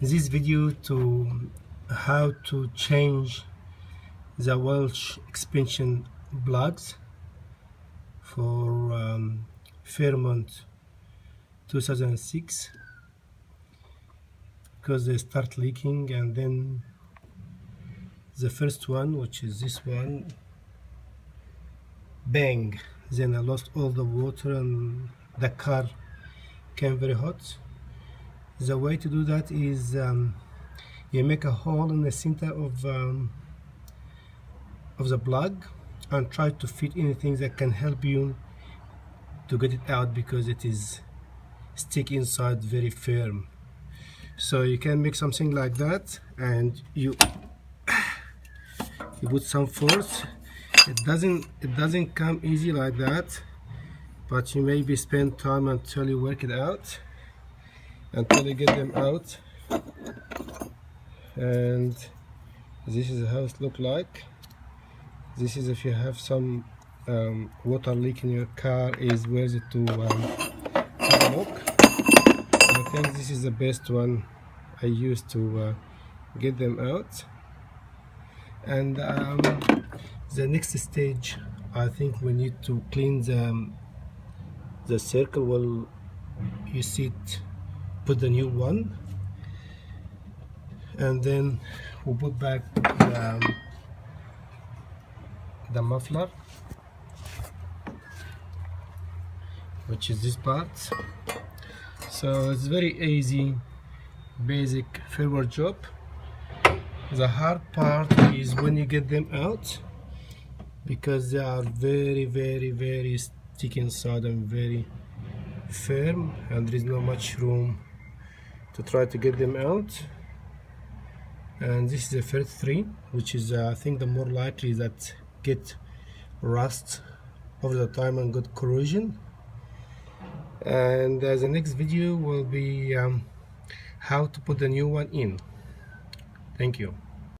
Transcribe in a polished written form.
this video to how to change the Welch expansion plugs for Fairmont 2006 because they start leaking, and then the first one, which is this one, bang, then I lost all the water and the car came very hot. The way to do that is you make a hole in the center of the plug and try to fit anything that can help you to get it out, because it is stick inside very firm. So you can make something like that, and you put some force. It doesn't come easy like that, but you maybe spend time until you work it out, until you get them out. And this is how it look like. This is if you have some water leak in your car, is worth it to have a look. I think this is the best one I use to get them out. And the next stage, I think we need to clean the circle. Well, you see it, put the new one, and then we'll put back the muffler, which is this part. So it's very easy, basic Fairmont job. The hard part is when you get them out, because they are very sticky inside and very firm, and there is not much room to try to get them out. And this is the first three, which is I think the more likely that get rust over the time and good corrosion. And the next video will be how to put the new one in. Thank you.